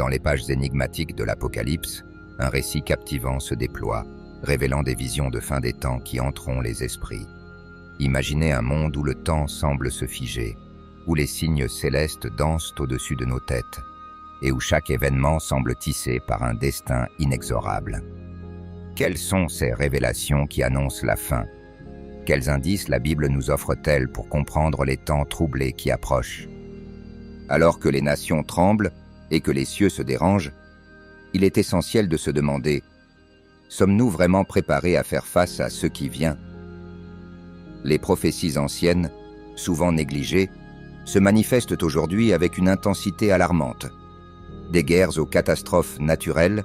Dans les pages énigmatiques de l'Apocalypse, un récit captivant se déploie, révélant des visions de fin des temps qui hanteront les esprits. Imaginez un monde où le temps semble se figer, où les signes célestes dansent au-dessus de nos têtes, et où chaque événement semble tissé par un destin inexorable. Quelles sont ces révélations qui annoncent la fin? Quels indices la Bible nous offre-t-elle pour comprendre les temps troublés qui approchent? Alors que les nations tremblent et que les cieux se dérangent, il est essentiel de se demander: sommes-nous vraiment préparés à faire face à ce qui vient? Les prophéties anciennes, souvent négligées, se manifestent aujourd'hui avec une intensité alarmante. Des guerres aux catastrophes naturelles,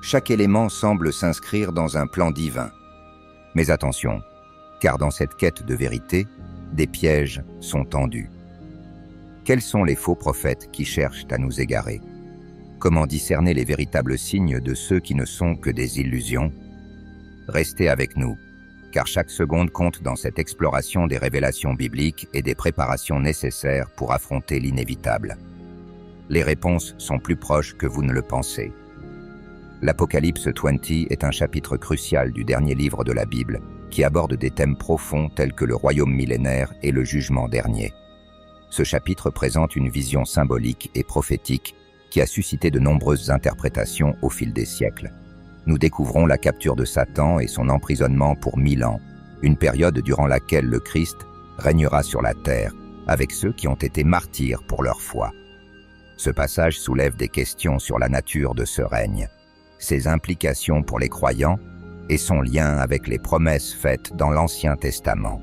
chaque élément semble s'inscrire dans un plan divin. Mais attention, car dans cette quête de vérité, des pièges sont tendus. Quels sont les faux prophètes qui cherchent à nous égarer? Comment discerner les véritables signes de ceux qui ne sont que des illusions? Restez avec nous, car chaque seconde compte dans cette exploration des révélations bibliques et des préparations nécessaires pour affronter l'inévitable. Les réponses sont plus proches que vous ne le pensez. L'Apocalypse 20 est un chapitre crucial du dernier livre de la Bible qui aborde des thèmes profonds tels que le royaume millénaire et le jugement dernier. Ce chapitre présente une vision symbolique et prophétique qui a suscité de nombreuses interprétations au fil des siècles. Nous découvrons la capture de Satan et son emprisonnement pour 1000 ans, une période durant laquelle le Christ régnera sur la terre avec ceux qui ont été martyrs pour leur foi. Ce passage soulève des questions sur la nature de ce règne, ses implications pour les croyants et son lien avec les promesses faites dans l'Ancien Testament.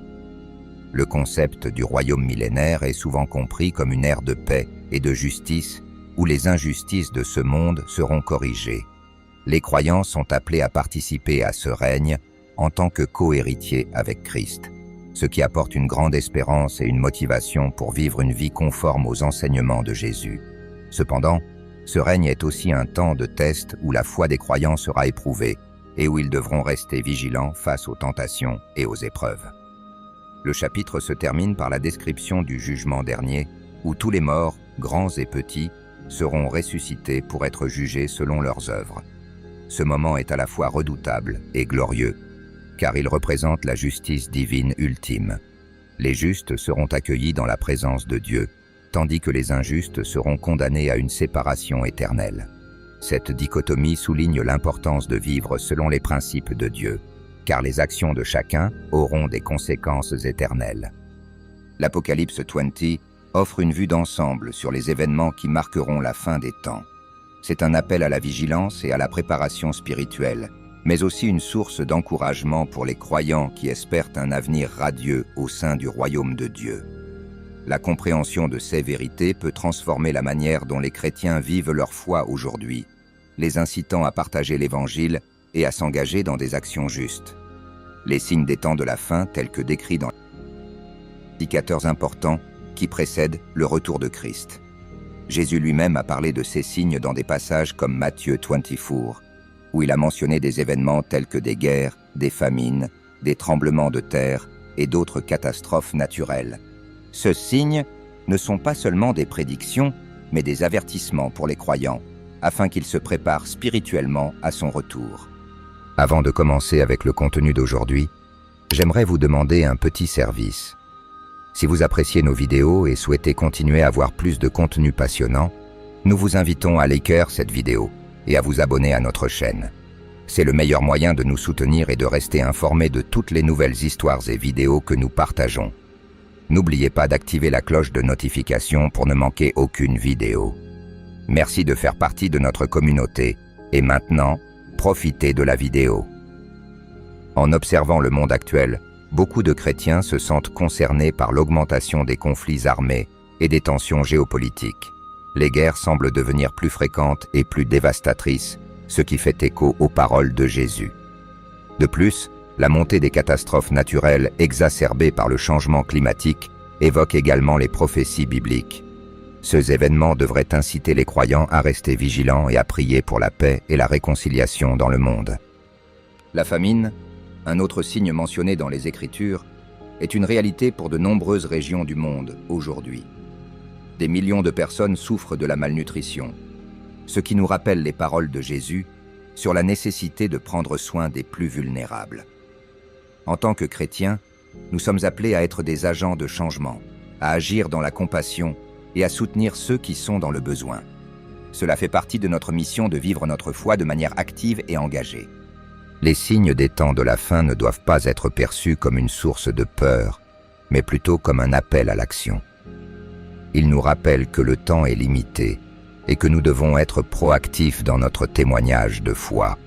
Le concept du royaume millénaire est souvent compris comme une ère de paix et de justice où les injustices de ce monde seront corrigées. Les croyants sont appelés à participer à ce règne en tant que co-héritiers avec Christ, ce qui apporte une grande espérance et une motivation pour vivre une vie conforme aux enseignements de Jésus. Cependant, ce règne est aussi un temps de test où la foi des croyants sera éprouvée et où ils devront rester vigilants face aux tentations et aux épreuves. Le chapitre se termine par la description du jugement dernier, où tous les morts, grands et petits, seront ressuscités pour être jugés selon leurs œuvres. Ce moment est à la fois redoutable et glorieux, car il représente la justice divine ultime. Les justes seront accueillis dans la présence de Dieu, tandis que les injustes seront condamnés à une séparation éternelle. Cette dichotomie souligne l'importance de vivre selon les principes de Dieu, car les actions de chacun auront des conséquences éternelles. L'Apocalypse 20 offre une vue d'ensemble sur les événements qui marqueront la fin des temps. C'est un appel à la vigilance et à la préparation spirituelle, mais aussi une source d'encouragement pour les croyants qui espèrent un avenir radieux au sein du royaume de Dieu. La compréhension de ces vérités peut transformer la manière dont les chrétiens vivent leur foi aujourd'hui, les incitant à partager l'Évangile et à s'engager dans des actions justes. Les signes des temps de la fin, tels que décrits dans les indicateurs importants qui précèdent le retour de Christ. Jésus lui-même a parlé de ces signes dans des passages comme Matthieu 24, où il a mentionné des événements tels que des guerres, des famines, des tremblements de terre et d'autres catastrophes naturelles. Ces signes ne sont pas seulement des prédictions, mais des avertissements pour les croyants, afin qu'ils se préparent spirituellement à son retour. Avant de commencer avec le contenu d'aujourd'hui, j'aimerais vous demander un petit service. Si vous appréciez nos vidéos et souhaitez continuer à voir plus de contenu passionnant, nous vous invitons à liker cette vidéo et à vous abonner à notre chaîne. C'est le meilleur moyen de nous soutenir et de rester informés de toutes les nouvelles histoires et vidéos que nous partageons. N'oubliez pas d'activer la cloche de notification pour ne manquer aucune vidéo. Merci de faire partie de notre communauté et maintenant, profitez de la vidéo. En observant le monde actuel, beaucoup de chrétiens se sentent concernés par l'augmentation des conflits armés et des tensions géopolitiques. Les guerres semblent devenir plus fréquentes et plus dévastatrices, ce qui fait écho aux paroles de Jésus. De plus, la montée des catastrophes naturelles exacerbées par le changement climatique évoque également les prophéties bibliques. Ces événements devraient inciter les croyants à rester vigilants et à prier pour la paix et la réconciliation dans le monde. La famine, un autre signe mentionné dans les Écritures, est une réalité pour de nombreuses régions du monde aujourd'hui. Des millions de personnes souffrent de la malnutrition. ce qui nous rappelle les paroles de Jésus sur la nécessité de prendre soin des plus vulnérables. En tant que chrétiens, nous sommes appelés à être des agents de changement, à agir dans la compassion et à soutenir ceux qui sont dans le besoin. Cela fait partie de notre mission de vivre notre foi de manière active et engagée. Les signes des temps de la fin ne doivent pas être perçus comme une source de peur, mais plutôt comme un appel à l'action. Ils nous rappellent que le temps est limité et que nous devons être proactifs dans notre témoignage de foi.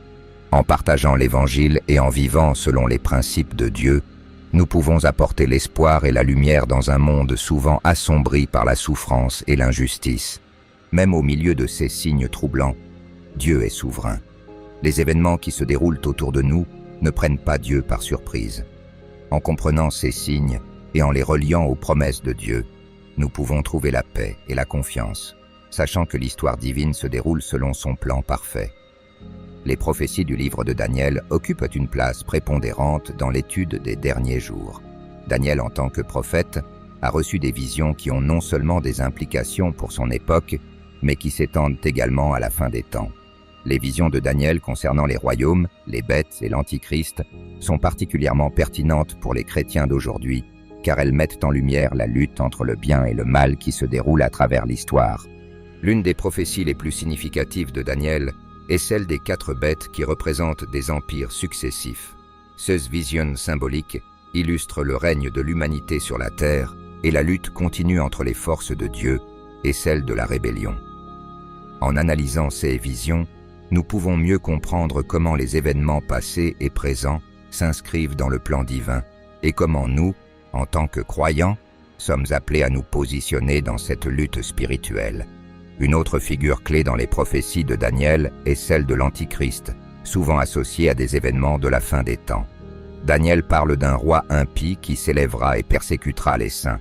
En partageant l'Évangile et en vivant selon les principes de Dieu, nous pouvons apporter l'espoir et la lumière dans un monde souvent assombri par la souffrance et l'injustice. Même au milieu de ces signes troublants, Dieu est souverain. Les événements qui se déroulent autour de nous ne prennent pas Dieu par surprise. En comprenant ces signes et en les reliant aux promesses de Dieu, nous pouvons trouver la paix et la confiance, sachant que l'histoire divine se déroule selon son plan parfait. Les prophéties du livre de Daniel occupent une place prépondérante dans l'étude des derniers jours. Daniel, en tant que prophète, a reçu des visions qui ont non seulement des implications pour son époque, mais qui s'étendent également à la fin des temps. Les visions de Daniel concernant les royaumes, les bêtes et l'Antichrist sont particulièrement pertinentes pour les chrétiens d'aujourd'hui, car elles mettent en lumière la lutte entre le bien et le mal qui se déroule à travers l'histoire. L'une des prophéties les plus significatives de Daniel est celle des 4 bêtes qui représentent des empires successifs. Ces visions symboliques illustrent le règne de l'humanité sur la terre et la lutte continue entre les forces de Dieu et celles de la rébellion. En analysant ces visions, nous pouvons mieux comprendre comment les événements passés et présents s'inscrivent dans le plan divin et comment nous, en tant que croyants, sommes appelés à nous positionner dans cette lutte spirituelle. Une autre figure clé dans les prophéties de Daniel est celle de l'Antichrist, souvent associée à des événements de la fin des temps. Daniel parle d'un roi impie qui s'élèvera et persécutera les saints.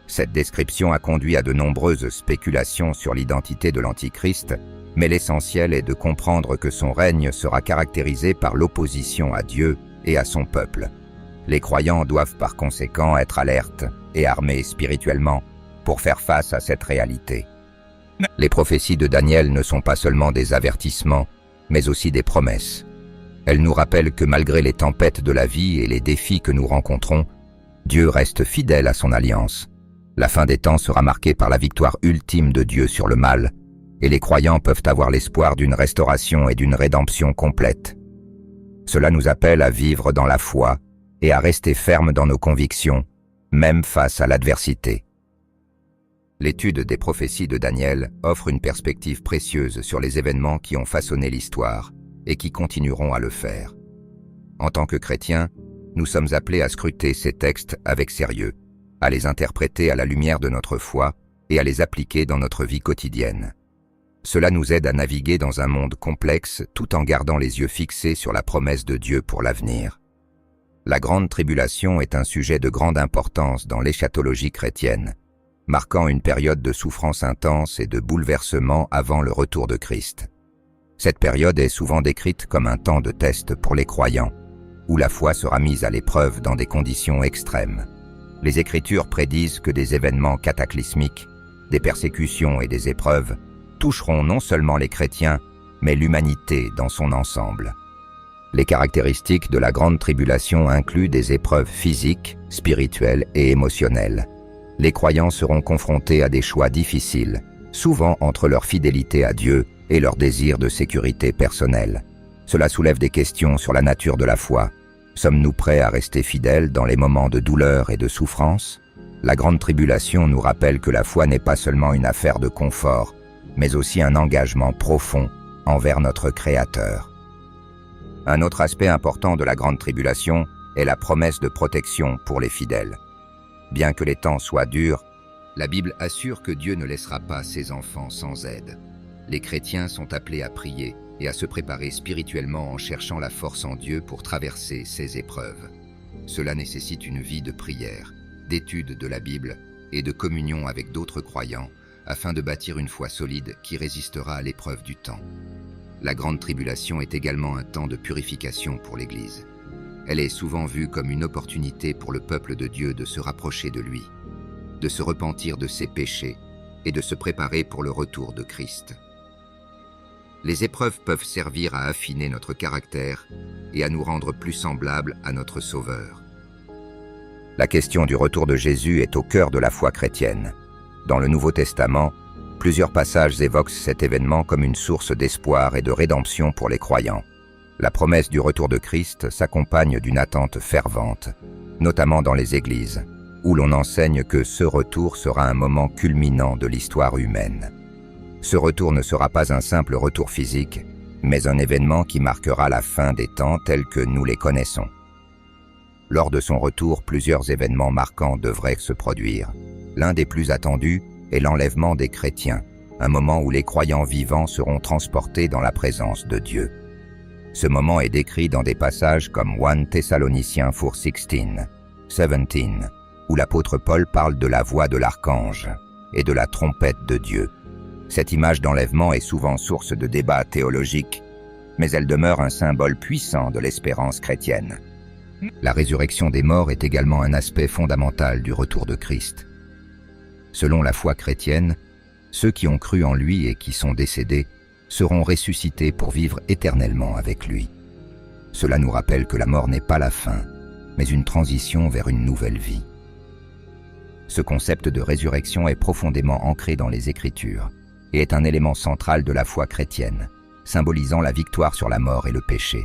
Cette description a conduit à de nombreuses spéculations sur l'identité de l'Antichrist, mais l'essentiel est de comprendre que son règne sera caractérisé par l'opposition à Dieu et à son peuple. Les croyants doivent par conséquent être alertes et armés spirituellement pour faire face à cette réalité. Les prophéties de Daniel ne sont pas seulement des avertissements, mais aussi des promesses. Elles nous rappellent que malgré les tempêtes de la vie et les défis que nous rencontrons, Dieu reste fidèle à son alliance. La fin des temps sera marquée par la victoire ultime de Dieu sur le mal, et les croyants peuvent avoir l'espoir d'une restauration et d'une rédemption complète. Cela nous appelle à vivre dans la foi et à rester fermes dans nos convictions, même face à l'adversité. L'étude des prophéties de Daniel offre une perspective précieuse sur les événements qui ont façonné l'histoire et qui continueront à le faire. En tant que chrétiens, nous sommes appelés à scruter ces textes avec sérieux, à les interpréter à la lumière de notre foi et à les appliquer dans notre vie quotidienne. Cela nous aide à naviguer dans un monde complexe tout en gardant les yeux fixés sur la promesse de Dieu pour l'avenir. La grande tribulation est un sujet de grande importance dans l'éschatologie chrétienne, marquant une période de souffrance intense et de bouleversement avant le retour de Christ. Cette période est souvent décrite comme un temps de test pour les croyants, où la foi sera mise à l'épreuve dans des conditions extrêmes. Les Écritures prédisent que des événements cataclysmiques, des persécutions et des épreuves toucheront non seulement les chrétiens, mais l'humanité dans son ensemble. Les caractéristiques de la grande tribulation incluent des épreuves physiques, spirituelles et émotionnelles. Les croyants seront confrontés à des choix difficiles, souvent entre leur fidélité à Dieu et leur désir de sécurité personnelle. Cela soulève des questions sur la nature de la foi. Sommes-nous prêts à rester fidèles dans les moments de douleur et de souffrance? La grande tribulation nous rappelle que la foi n'est pas seulement une affaire de confort, mais aussi un engagement profond envers notre Créateur. Un autre aspect important de la grande tribulation est la promesse de protection pour les fidèles. Bien que les temps soient durs, la Bible assure que Dieu ne laissera pas ses enfants sans aide. Les chrétiens sont appelés à prier et à se préparer spirituellement en cherchant la force en Dieu pour traverser ces épreuves. Cela nécessite une vie de prière, d'étude de la Bible et de communion avec d'autres croyants afin de bâtir une foi solide qui résistera à l'épreuve du temps. La grande tribulation est également un temps de purification pour l'Église. Elle est souvent vue comme une opportunité pour le peuple de Dieu de se rapprocher de lui, de se repentir de ses péchés et de se préparer pour le retour de Christ. Les épreuves peuvent servir à affiner notre caractère et à nous rendre plus semblables à notre Sauveur. La question du retour de Jésus est au cœur de la foi chrétienne. Dans le Nouveau Testament, plusieurs passages évoquent cet événement comme une source d'espoir et de rédemption pour les croyants. La promesse du retour de Christ s'accompagne d'une attente fervente, notamment dans les églises, où l'on enseigne que ce retour sera un moment culminant de l'histoire humaine. Ce retour ne sera pas un simple retour physique, mais un événement qui marquera la fin des temps tels que nous les connaissons. Lors de son retour, plusieurs événements marquants devraient se produire. L'un des plus attendus est l'enlèvement des chrétiens, un moment où les croyants vivants seront transportés dans la présence de Dieu. Ce moment est décrit dans des passages comme 1 Thessaloniciens 4:16, 17, où l'apôtre Paul parle de la voix de l'archange et de la trompette de Dieu. Cette image d'enlèvement est souvent source de débats théologiques, mais elle demeure un symbole puissant de l'espérance chrétienne. La résurrection des morts est également un aspect fondamental du retour de Christ. Selon la foi chrétienne, ceux qui ont cru en lui et qui sont décédés seront ressuscités pour vivre éternellement avec lui. Cela nous rappelle que la mort n'est pas la fin, mais une transition vers une nouvelle vie. Ce concept de résurrection est profondément ancré dans les Écritures et est un élément central de la foi chrétienne, symbolisant la victoire sur la mort et le péché.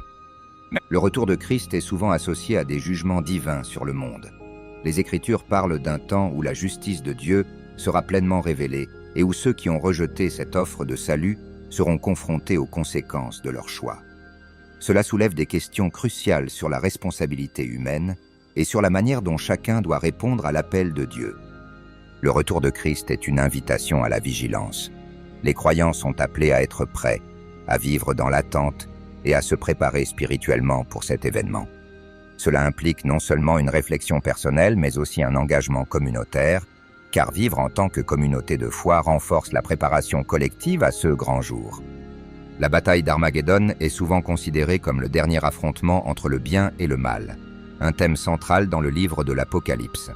Le retour de Christ est souvent associé à des jugements divins sur le monde. Les Écritures parlent d'un temps où la justice de Dieu sera pleinement révélée et où ceux qui ont rejeté cette offre de salut seront confrontés aux conséquences de leur choix. Cela soulève des questions cruciales sur la responsabilité humaine et sur la manière dont chacun doit répondre à l'appel de Dieu. Le retour de Christ est une invitation à la vigilance. Les croyants sont appelés à être prêts, à vivre dans l'attente et à se préparer spirituellement pour cet événement. Cela implique non seulement une réflexion personnelle, mais aussi un engagement communautaire, car vivre en tant que communauté de foi renforce la préparation collective à ce grand jour. La bataille d'Armageddon est souvent considérée comme le dernier affrontement entre le bien et le mal, un thème central dans le livre de l'Apocalypse.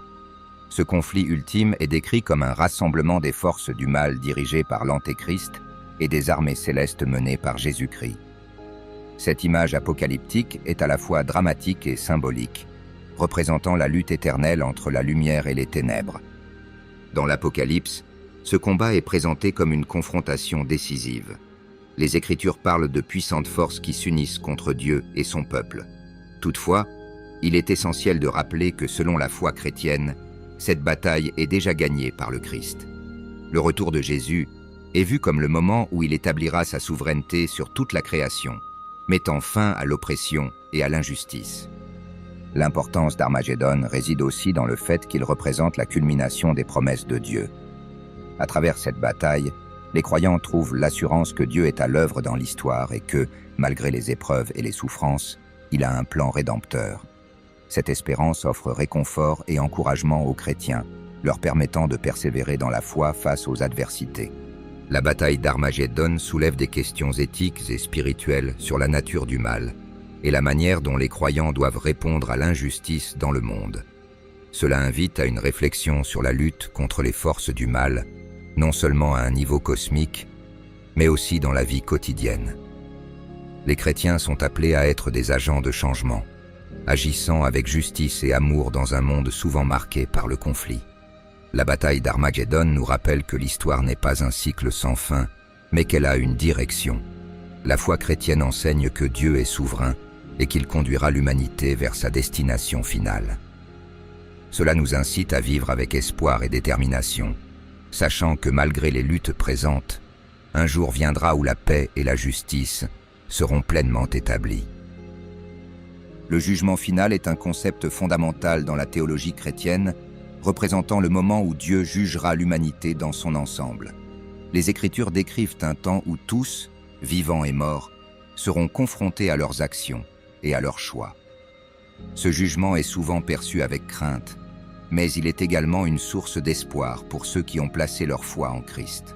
Ce conflit ultime est décrit comme un rassemblement des forces du mal dirigées par l'Antéchrist et des armées célestes menées par Jésus-Christ. Cette image apocalyptique est à la fois dramatique et symbolique, représentant la lutte éternelle entre la lumière et les ténèbres. Dans l'Apocalypse, ce combat est présenté comme une confrontation décisive. Les Écritures parlent de puissantes forces qui s'unissent contre Dieu et son peuple. Toutefois, il est essentiel de rappeler que selon la foi chrétienne, cette bataille est déjà gagnée par le Christ. Le retour de Jésus est vu comme le moment où il établira sa souveraineté sur toute la création, mettant fin à l'oppression et à l'injustice. L'importance d'Armageddon réside aussi dans le fait qu'il représente la culmination des promesses de Dieu. À travers cette bataille, les croyants trouvent l'assurance que Dieu est à l'œuvre dans l'histoire et que, malgré les épreuves et les souffrances, il a un plan rédempteur. Cette espérance offre réconfort et encouragement aux chrétiens, leur permettant de persévérer dans la foi face aux adversités. La bataille d'Armageddon soulève des questions éthiques et spirituelles sur la nature du mal et la manière dont les croyants doivent répondre à l'injustice dans le monde. Cela invite à une réflexion sur la lutte contre les forces du mal, non seulement à un niveau cosmique, mais aussi dans la vie quotidienne. Les chrétiens sont appelés à être des agents de changement, agissant avec justice et amour dans un monde souvent marqué par le conflit. La bataille d'Armageddon nous rappelle que l'histoire n'est pas un cycle sans fin, mais qu'elle a une direction. La foi chrétienne enseigne que Dieu est souverain et qu'il conduira l'humanité vers sa destination finale. Cela nous incite à vivre avec espoir et détermination, sachant que malgré les luttes présentes, un jour viendra où la paix et la justice seront pleinement établies. Le jugement final est un concept fondamental dans la théologie chrétienne, représentant le moment où Dieu jugera l'humanité dans son ensemble. Les Écritures décrivent un temps où tous, vivants et morts, seront confrontés à leurs actions et à leurs choix. Ce jugement est souvent perçu avec crainte, mais il est également une source d'espoir pour ceux qui ont placé leur foi en Christ.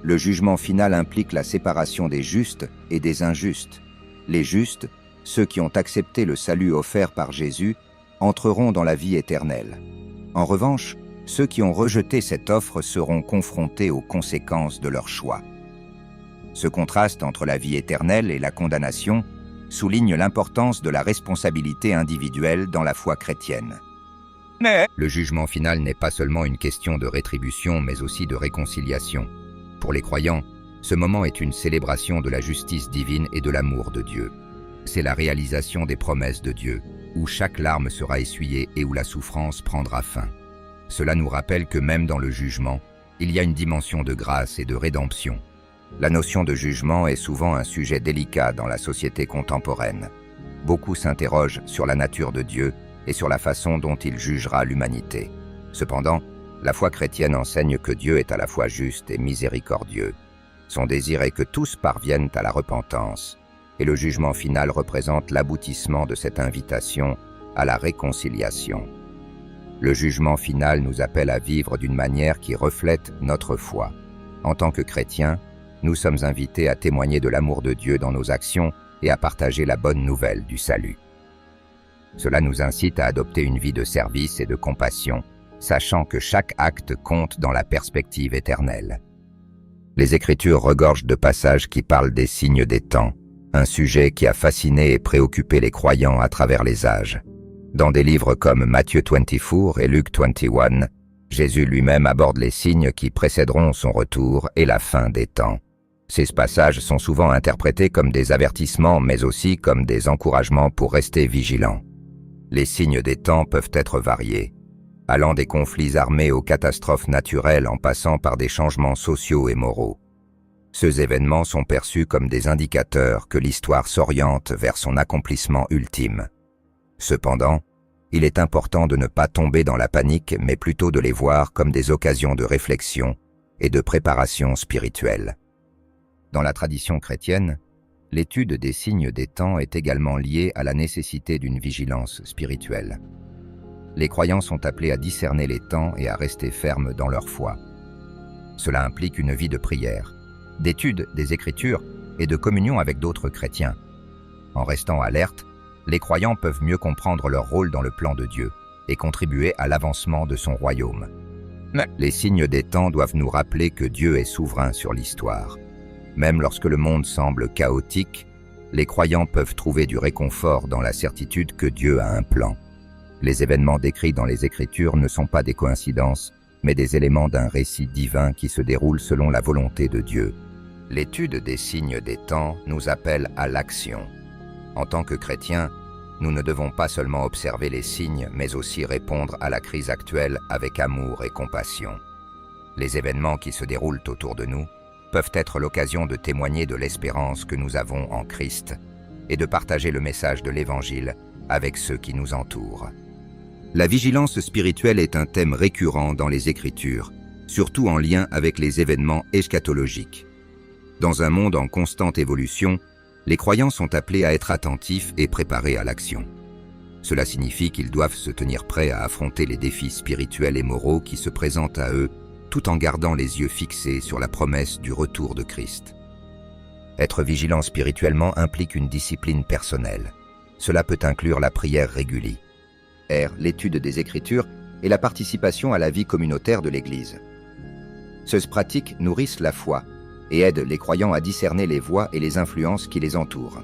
Le jugement final implique la séparation des justes et des injustes. Les justes, ceux qui ont accepté le salut offert par Jésus, entreront dans la vie éternelle. En revanche, ceux qui ont rejeté cette offre seront confrontés aux conséquences de leur choix. Ce contraste entre la vie éternelle et la condamnation souligne l'importance de la responsabilité individuelle dans la foi chrétienne. Le jugement final n'est pas seulement une question de rétribution, mais aussi de réconciliation. Pour les croyants, ce moment est une célébration de la justice divine et de l'amour de Dieu. C'est la réalisation des promesses de Dieu, où chaque larme sera essuyée et où la souffrance prendra fin. Cela nous rappelle que même dans le jugement, il y a une dimension de grâce et de rédemption. La notion de jugement est souvent un sujet délicat dans la société contemporaine. Beaucoup s'interrogent sur la nature de Dieu et sur la façon dont il jugera l'humanité. Cependant, la foi chrétienne enseigne que Dieu est à la fois juste et miséricordieux. Son désir est que tous parviennent à la repentance, et le jugement final représente l'aboutissement de cette invitation à la réconciliation. Le jugement final nous appelle à vivre d'une manière qui reflète notre foi. En tant que chrétiens, nous sommes invités à témoigner de l'amour de Dieu dans nos actions et à partager la bonne nouvelle du salut. Cela nous incite à adopter une vie de service et de compassion, sachant que chaque acte compte dans la perspective éternelle. Les Écritures regorgent de passages qui parlent des signes des temps, un sujet qui a fasciné et préoccupé les croyants à travers les âges. Dans des livres comme Matthieu 24 et Luc 21, Jésus lui-même aborde les signes qui précéderont son retour et la fin des temps. Ces passages sont souvent interprétés comme des avertissements, mais aussi comme des encouragements pour rester vigilants. Les signes des temps peuvent être variés, allant des conflits armés aux catastrophes naturelles en passant par des changements sociaux et moraux. Ces événements sont perçus comme des indicateurs que l'histoire s'oriente vers son accomplissement ultime. Cependant, il est important de ne pas tomber dans la panique, mais plutôt de les voir comme des occasions de réflexion et de préparation spirituelle. Dans la tradition chrétienne, l'étude des signes des temps est également liée à la nécessité d'une vigilance spirituelle. Les croyants sont appelés à discerner les temps et à rester fermes dans leur foi. Cela implique une vie de prière, d'étude des Écritures et de communion avec d'autres chrétiens. En restant alertes, les croyants peuvent mieux comprendre leur rôle dans le plan de Dieu et contribuer à l'avancement de son royaume. Les signes des temps doivent nous rappeler que Dieu est souverain sur l'histoire. Même lorsque le monde semble chaotique, les croyants peuvent trouver du réconfort dans la certitude que Dieu a un plan. Les événements décrits dans les Écritures ne sont pas des coïncidences, mais des éléments d'un récit divin qui se déroule selon la volonté de Dieu. L'étude des signes des temps nous appelle à l'action. En tant que chrétiens, nous ne devons pas seulement observer les signes, mais aussi répondre à la crise actuelle avec amour et compassion. Les événements qui se déroulent autour de nous peuvent être l'occasion de témoigner de l'espérance que nous avons en Christ et de partager le message de l'Évangile avec ceux qui nous entourent. La vigilance spirituelle est un thème récurrent dans les Écritures, surtout en lien avec les événements eschatologiques. Dans un monde en constante évolution, les croyants sont appelés à être attentifs et préparés à l'action. Cela signifie qu'ils doivent se tenir prêts à affronter les défis spirituels et moraux qui se présentent à eux, tout en gardant les yeux fixés sur la promesse du retour de Christ. Être vigilant spirituellement implique une discipline personnelle. Cela peut inclure la prière régulière, l'étude des Écritures et la participation à la vie communautaire de l'Église. Ces pratiques nourrissent la foi et aident les croyants à discerner les voies et les influences qui les entourent.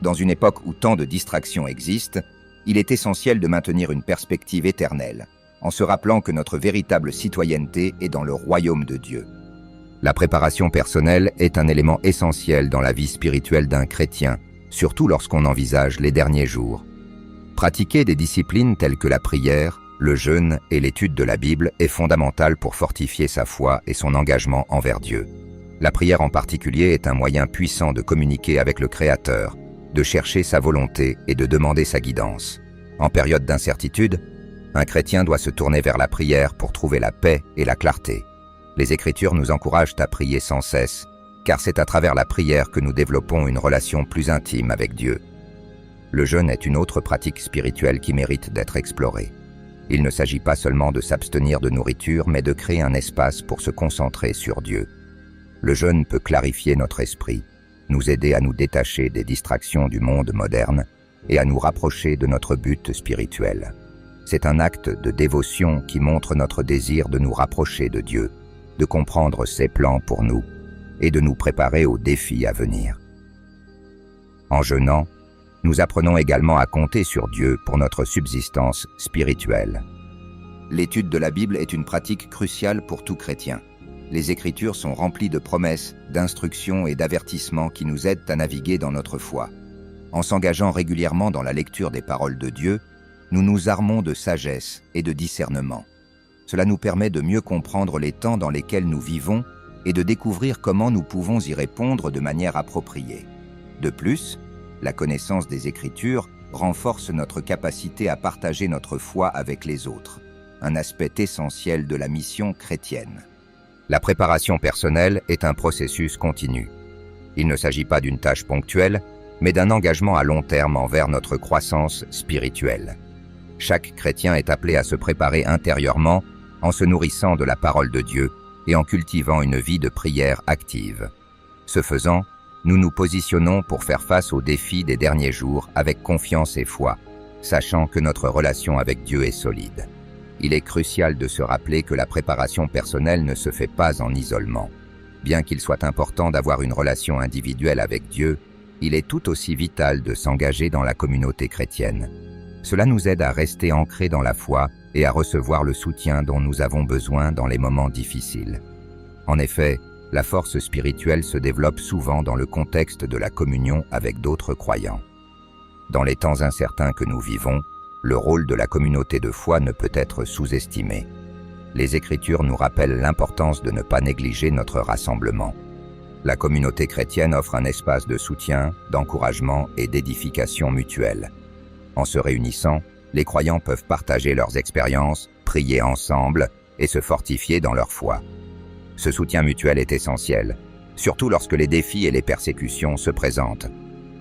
Dans une époque où tant de distractions existent, il est essentiel de maintenir une perspective éternelle, en se rappelant que notre véritable citoyenneté est dans le royaume de Dieu. La préparation personnelle est un élément essentiel dans la vie spirituelle d'un chrétien, surtout lorsqu'on envisage les derniers jours. Pratiquer des disciplines telles que la prière, le jeûne et l'étude de la Bible est fondamental pour fortifier sa foi et son engagement envers Dieu. La prière en particulier est un moyen puissant de communiquer avec le Créateur, de chercher sa volonté et de demander sa guidance. En période d'incertitude, un chrétien doit se tourner vers la prière pour trouver la paix et la clarté. Les Écritures nous encouragent à prier sans cesse, car c'est à travers la prière que nous développons une relation plus intime avec Dieu. Le jeûne est une autre pratique spirituelle qui mérite d'être explorée. Il ne s'agit pas seulement de s'abstenir de nourriture, mais de créer un espace pour se concentrer sur Dieu. Le jeûne peut clarifier notre esprit, nous aider à nous détacher des distractions du monde moderne et à nous rapprocher de notre but spirituel. C'est un acte de dévotion qui montre notre désir de nous rapprocher de Dieu, de comprendre ses plans pour nous et de nous préparer aux défis à venir. En jeûnant, nous apprenons également à compter sur Dieu pour notre subsistance spirituelle. L'étude de la Bible est une pratique cruciale pour tout chrétien. Les Écritures sont remplies de promesses, d'instructions et d'avertissements qui nous aident à naviguer dans notre foi. En s'engageant régulièrement dans la lecture des paroles de Dieu, nous nous armons de sagesse et de discernement. Cela nous permet de mieux comprendre les temps dans lesquels nous vivons et de découvrir comment nous pouvons y répondre de manière appropriée. De plus, la connaissance des Écritures renforce notre capacité à partager notre foi avec les autres, un aspect essentiel de la mission chrétienne. La préparation personnelle est un processus continu. Il ne s'agit pas d'une tâche ponctuelle, mais d'un engagement à long terme envers notre croissance spirituelle. Chaque chrétien est appelé à se préparer intérieurement en se nourrissant de la parole de Dieu et en cultivant une vie de prière active. Ce faisant, nous nous positionnons pour faire face aux défis des derniers jours avec confiance et foi, sachant que notre relation avec Dieu est solide. Il est crucial de se rappeler que la préparation personnelle ne se fait pas en isolement. Bien qu'il soit important d'avoir une relation individuelle avec Dieu, il est tout aussi vital de s'engager dans la communauté chrétienne. Cela nous aide à rester ancrés dans la foi et à recevoir le soutien dont nous avons besoin dans les moments difficiles. En effet, la force spirituelle se développe souvent dans le contexte de la communion avec d'autres croyants. Dans les temps incertains que nous vivons, le rôle de la communauté de foi ne peut être sous-estimé. Les Écritures nous rappellent l'importance de ne pas négliger notre rassemblement. La communauté chrétienne offre un espace de soutien, d'encouragement et d'édification mutuelle. En se réunissant, les croyants peuvent partager leurs expériences, prier ensemble et se fortifier dans leur foi. Ce soutien mutuel est essentiel, surtout lorsque les défis et les persécutions se présentent.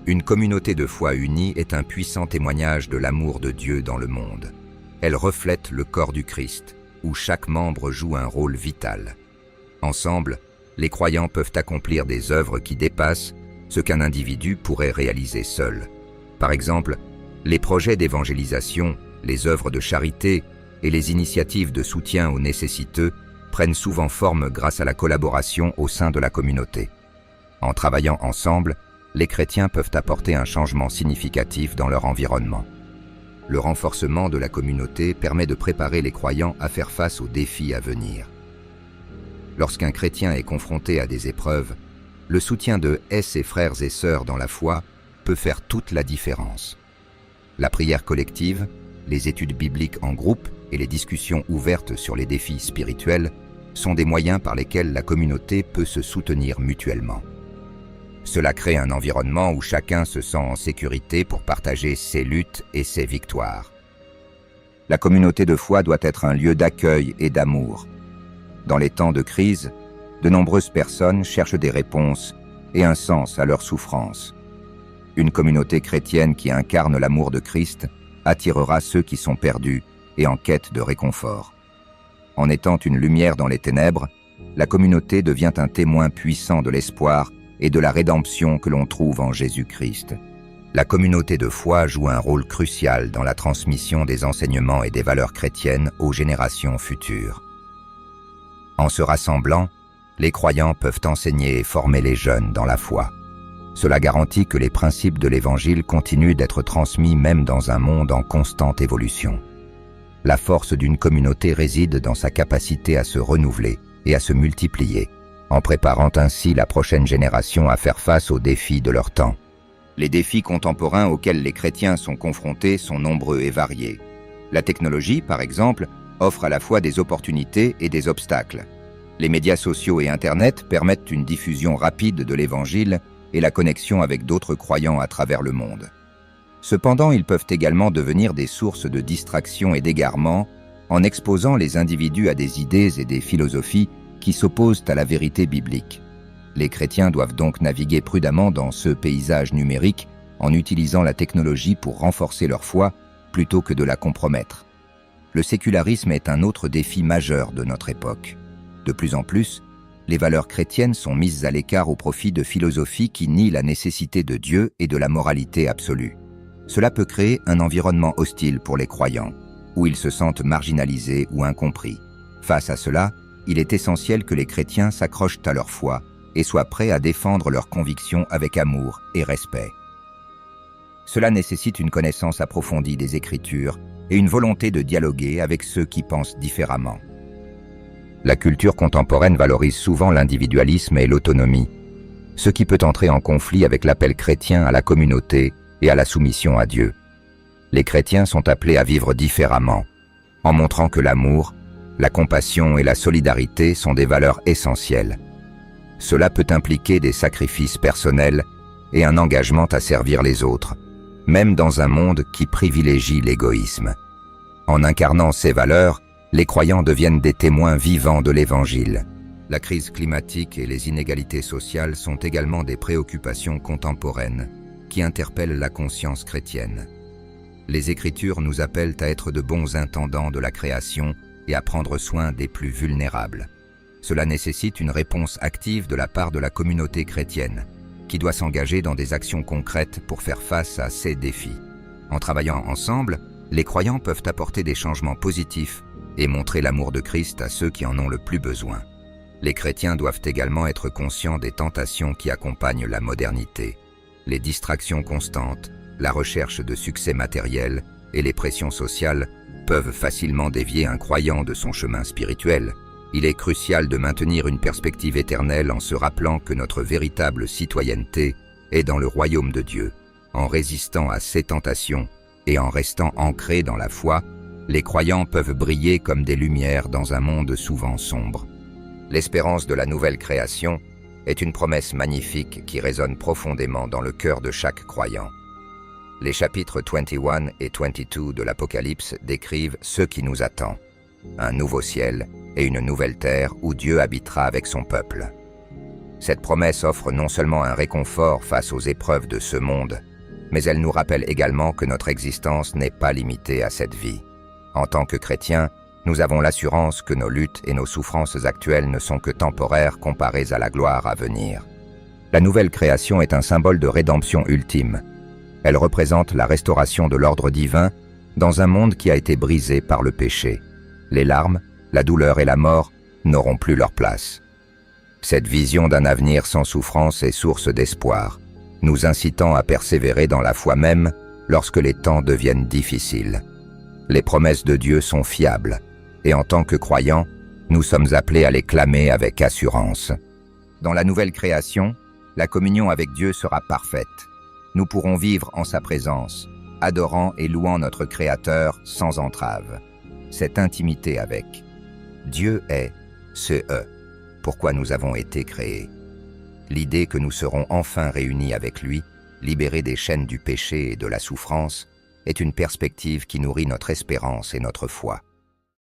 Une communauté de foi unie est un puissant témoignage de l'amour de Dieu dans le monde. Elle reflète le corps du Christ, où chaque membre joue un rôle vital. Ensemble, les croyants peuvent accomplir des œuvres qui dépassent ce qu'un individu pourrait réaliser seul. Par exemple, les projets d'évangélisation, les œuvres de charité et les initiatives de soutien aux nécessiteux prennent souvent forme grâce à la collaboration au sein de la communauté. En travaillant ensemble, les chrétiens peuvent apporter un changement significatif dans leur environnement. Le renforcement de la communauté permet de préparer les croyants à faire face aux défis à venir. Lorsqu'un chrétien est confronté à des épreuves, le soutien de ses frères et sœurs dans la foi peut faire toute la différence. La prière collective, les études bibliques en groupe et les discussions ouvertes sur les défis spirituels sont des moyens par lesquels la communauté peut se soutenir mutuellement. Cela crée un environnement où chacun se sent en sécurité pour partager ses luttes et ses victoires. La communauté de foi doit être un lieu d'accueil et d'amour. Dans les temps de crise, de nombreuses personnes cherchent des réponses et un sens à leurs souffrances. Une communauté chrétienne qui incarne l'amour de Christ attirera ceux qui sont perdus et en quête de réconfort. En étant une lumière dans les ténèbres, la communauté devient un témoin puissant de l'espoir et de la rédemption que l'on trouve en Jésus-Christ. La communauté de foi joue un rôle crucial dans la transmission des enseignements et des valeurs chrétiennes aux générations futures. En se rassemblant, les croyants peuvent enseigner et former les jeunes dans la foi. Cela garantit que les principes de l'Évangile continuent d'être transmis même dans un monde en constante évolution. La force d'une communauté réside dans sa capacité à se renouveler et à se multiplier, en préparant ainsi la prochaine génération à faire face aux défis de leur temps. Les défis contemporains auxquels les chrétiens sont confrontés sont nombreux et variés. La technologie, par exemple, offre à la fois des opportunités et des obstacles. Les médias sociaux et Internet permettent une diffusion rapide de l'Évangile et la connexion avec d'autres croyants à travers le monde. Cependant, ils peuvent également devenir des sources de distraction et d'égarement en exposant les individus à des idées et des philosophies qui s'opposent à la vérité biblique. Les chrétiens doivent donc naviguer prudemment dans ce paysage numérique en utilisant la technologie pour renforcer leur foi plutôt que de la compromettre. Le sécularisme est un autre défi majeur de notre époque. De plus en plus, les valeurs chrétiennes sont mises à l'écart au profit de philosophies qui nient la nécessité de Dieu et de la moralité absolue. Cela peut créer un environnement hostile pour les croyants, où ils se sentent marginalisés ou incompris. Face à cela, il est essentiel que les chrétiens s'accrochent à leur foi et soient prêts à défendre leurs convictions avec amour et respect. Cela nécessite une connaissance approfondie des Écritures et une volonté de dialoguer avec ceux qui pensent différemment. La culture contemporaine valorise souvent l'individualisme et l'autonomie, ce qui peut entrer en conflit avec l'appel chrétien à la communauté et à la soumission à Dieu. Les chrétiens sont appelés à vivre différemment, en montrant que l'amour, la compassion et la solidarité sont des valeurs essentielles. Cela peut impliquer des sacrifices personnels et un engagement à servir les autres, même dans un monde qui privilégie l'égoïsme. En incarnant ces valeurs, les croyants deviennent des témoins vivants de l'Évangile. La crise climatique et les inégalités sociales sont également des préoccupations contemporaines qui interpellent la conscience chrétienne. Les Écritures nous appellent à être de bons intendants de la création et à prendre soin des plus vulnérables. Cela nécessite une réponse active de la part de la communauté chrétienne, qui doit s'engager dans des actions concrètes pour faire face à ces défis. En travaillant ensemble, les croyants peuvent apporter des changements positifs et montrer l'amour de Christ à ceux qui en ont le plus besoin. Les chrétiens doivent également être conscients des tentations qui accompagnent la modernité. Les distractions constantes, la recherche de succès matériel et les pressions sociales peuvent facilement dévier un croyant de son chemin spirituel. Il est crucial de maintenir une perspective éternelle en se rappelant que notre véritable citoyenneté est dans le royaume de Dieu. En résistant à ces tentations et en restant ancrés dans la foi, les croyants peuvent briller comme des lumières dans un monde souvent sombre. L'espérance de la nouvelle création est une promesse magnifique qui résonne profondément dans le cœur de chaque croyant. Les chapitres 21 et 22 de l'Apocalypse décrivent ce qui nous attend: un nouveau ciel et une nouvelle terre où Dieu habitera avec son peuple. Cette promesse offre non seulement un réconfort face aux épreuves de ce monde, mais elle nous rappelle également que notre existence n'est pas limitée à cette vie. En tant que chrétiens, nous avons l'assurance que nos luttes et nos souffrances actuelles ne sont que temporaires comparées à la gloire à venir. La nouvelle création est un symbole de rédemption ultime. Elle représente la restauration de l'ordre divin dans un monde qui a été brisé par le péché. Les larmes, la douleur et la mort n'auront plus leur place. Cette vision d'un avenir sans souffrance est source d'espoir, nous incitant à persévérer dans la foi même lorsque les temps deviennent difficiles. Les promesses de Dieu sont fiables, et en tant que croyants, nous sommes appelés à les clamer avec assurance. Dans la nouvelle création, la communion avec Dieu sera parfaite. Nous pourrons vivre en sa présence, adorant et louant notre Créateur sans entrave. Cette intimité avec Dieu est ce pourquoi nous avons été créés. L'idée que nous serons enfin réunis avec lui, libérés des chaînes du péché et de la souffrance, est une perspective qui nourrit notre espérance et notre foi.